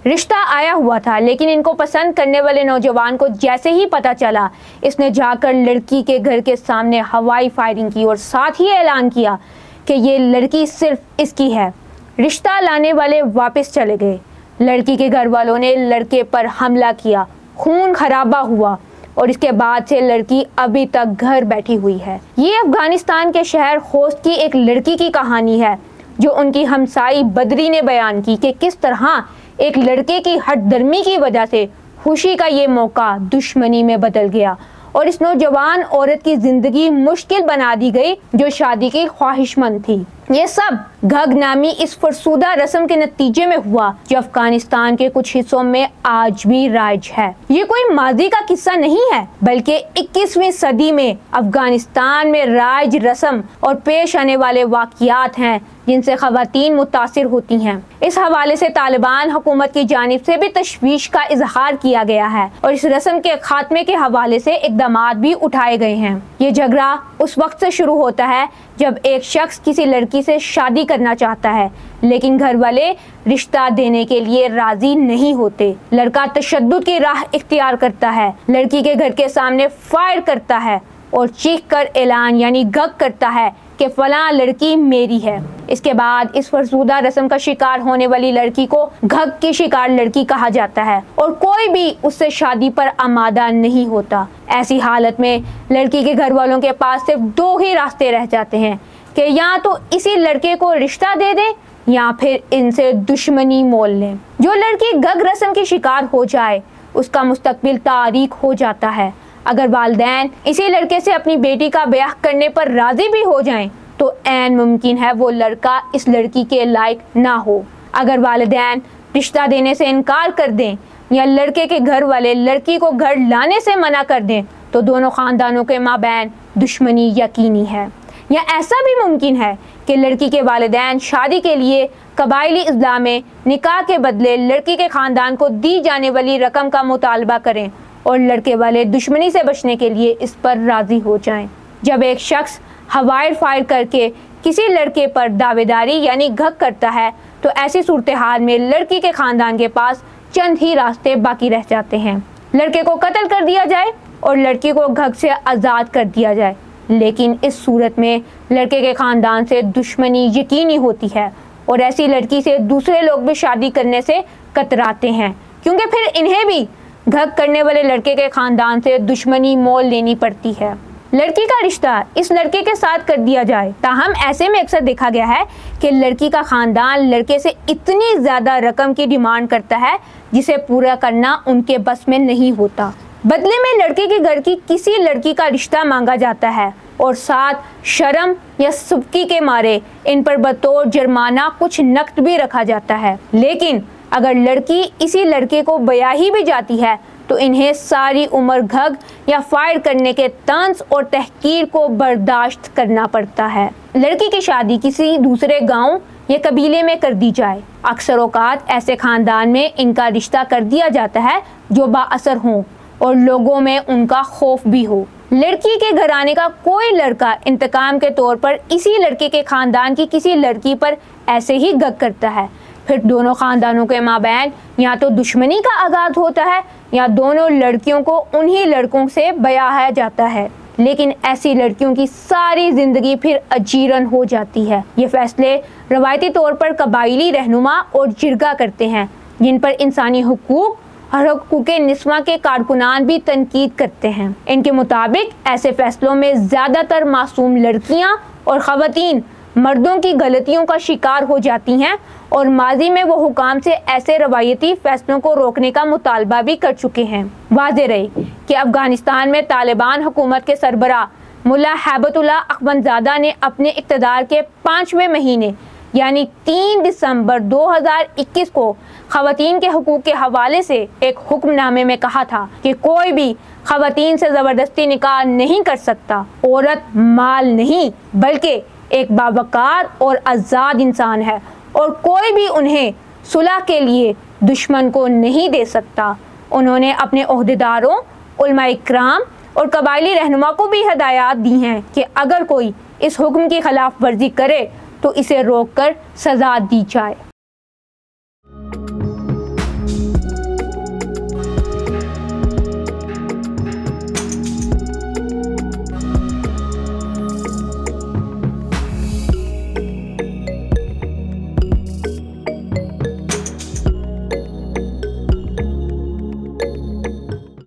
रिश्ता आया हुआ था, लेकिन इनको पसंद करने वाले नौजवान को जैसे ही पता चला, इसने जाकर लड़की के घर के सामने हवाई फायरिंग की और साथ ही ऐलान किया कि ये लड़की सिर्फ इसकी है। रिश्ता लाने वाले वापस चले गए। लड़की के घर वालों ने लड़के पर हमला किया, खून खराबा हुआ और इसके बाद से लड़की अभी तक घर बैठी हुई है। ये अफगानिस्तान के शहर खोस्त की एक लड़की की कहानी है, जो उनकी हमसाई बदरी ने बयान की कि किस तरह एक लड़के की हठधर्मी की वजह से खुशी का ये मौका दुश्मनी में बदल गया और इस नौजवान औरत की जिंदगी मुश्किल बना दी गई जो शादी की ख्वाहिशमंद थी। ये सब घग नामी इस फरसूदा रस्म के नतीजे में हुआ, जो अफगानिस्तान के कुछ हिस्सों में आज भी राइज है। ये कोई माजी का किस्सा नहीं है, बल्कि 21वीं सदी में अफगानिस्तान में राइज रस्म और पेश आने वाले वाक़यात हैं जिनसे ख़वातीन मुतासिर होती हैं। इस हवाले से तालिबान हुकूमत की जानिब से भी तशवीश का इजहार किया गया है और इस रस्म के खात्मे के हवाले से इक़दामात भी उठाए गए हैं। ये झगड़ा उस वक्त से शुरू होता है जब एक शख्स किसी लड़की से शादी करना चाहता है, लेकिन घर वाले रिश्ता देने के लिए राजी नहीं होते। लड़का तशद्दुद की राह इख्तियार करता है, लड़की के घर के सामने फायर करता है और चीख कर ऐलान यानी घग करता है कि फलां लड़की मेरी है। इसके बाद इस फरसूदा रस्म का शिकार होने वाली लड़की को घग की शिकार लड़की कहा जाता है और कोई भी उससे शादी पर आमादा नहीं होता। ऐसी हालत में लड़की के घर वालों के पास सिर्फ दो ही रास्ते रह जाते हैं कि या तो इसी लड़के को रिश्ता दे दें या फिर इनसे दुश्मनी मोल लें। जो लड़की घग रस्म की शिकार हो जाए उसका मुस्तकबिल तारीक हो जाता है। अगर वालिदैन इसी लड़के से अपनी बेटी का ब्याह करने पर राजी भी हो जाएं, तो ऐन मुमकिन है वो लड़का इस लड़की के लायक ना हो। अगर वालिदैन रिश्ता देने से इनकार कर दें या लड़के के घर वाले लड़की को घर लाने से मना कर दें, तो दोनों ख़ानदानों के माबैन दुश्मनी यकीनी है। या ऐसा भी मुमकिन है कि लड़की के वालिदैन शादी के लिए कबायली इस्लाम में निकाह के बदले लड़की के ख़ानदान को दी जाने वाली रकम का मुतालबा करें और लड़के वाले दुश्मनी से बचने के लिए इस पर राज़ी हो जाएं। जब एक शख्स हवाई फायर करके किसी लड़के पर दावेदारी यानी घग करता है, तो ऐसी सूरत हाल में लड़की के ख़ानदान के पास चंद ही रास्ते बाकी रह जाते हैं। लड़के को कत्ल कर दिया जाए और लड़की को घग से आज़ाद कर दिया जाए, लेकिन इस सूरत में लड़के के ख़ानदान से दुश्मनी यकीनी होती है और ऐसी लड़की से दूसरे लोग भी शादी करने से कतराते हैं, क्योंकि फिर इन्हें भी घग करने वाले लड़के के ख़ानदान से दुश्मनी मोल लेनी पड़ती है। लड़की का रिश्ता इस लड़के के साथ कर दिया जाए, ताहम ऐसे में अक्सर देखा गया है कि लड़की का ख़ानदान लड़के से इतनी ज़्यादा रकम की डिमांड करता है जिसे पूरा करना उनके बस में नहीं होता। बदले में लड़के के घर की किसी लड़की का रिश्ता मांगा जाता है और साथ शर्म या सुबकी के मारे इन पर बतौर जुर्माना कुछ नकद भी रखा जाता है। लेकिन अगर लड़की इसी लड़के को ब्याही भी जाती है, तो इन्हें सारी उम्र घग या फायर करने के तंज और तहकीर को बर्दाश्त करना पड़ता है। लड़की की शादी किसी दूसरे गांव या कबीले में कर दी जाए, अक्सर औकात ऐसे खानदान में इनका रिश्ता कर दिया जाता है जो बाअसर हों और लोगों में उनका खौफ भी हो। लड़की के घराने का कोई लड़का इंतकाम के तौर पर इसी लड़के के खानदान की किसी लड़की पर ऐसे ही घग करता है, फिर दोनों ख़ानदानों के माबैन या तो दुश्मनी का आगाज़ होता है या दोनों लड़कियों को उन्हीं लड़कों से ब्याहा जाता है। लेकिन ऐसी लड़कियों की सारी ज़िंदगी फिर अजीरन हो जाती है। ये फैसले रवायती तौर पर कबायली रहनुमा और जिरगा करते हैं, जिन पर इंसानी हुकूक और हुकूक़े निस्वा के कारकुनान भी तनकीद करते हैं। इनके मुताबिक ऐसे फैसलों में ज़्यादातर मासूम लड़कियाँ और ख़वातीन मर्दों की गलतियों का शिकार हो जाती हैं और माजी में वो हुकाम से ऐसे रवायती फैसलों को रोकने का मुतालबा भी कर चुके हैं। वाज़ेह रहे कि अफगानिस्तान में तालिबान हुकूमत के सरबरा मुल्ला हैबतुल्लाह अखवंदज़ादा ने अपने इक़्तिदार के 5वें महीने यानी 3 दिसंबर 2021 को ख़वातीन के हुकूक के हवाले से एक हुक्मनामे में कहा था कि कोई भी ख़वातीन से ज़बरदस्ती निकाह नहीं कर सकता। औरत माल नहीं बल्कि एक बावकार और आज़ाद इंसान है और कोई भी उन्हें सुलह के लिए दुश्मन को नहीं दे सकता। उन्होंने अपने ओहदेदारों, उलमा इकराम और कबायली रहनुमा को भी हदायत दी हैं कि अगर कोई इस हुक्म की खिलाफ वर्जी करे तो इसे रोककर सज़ा दी जाए।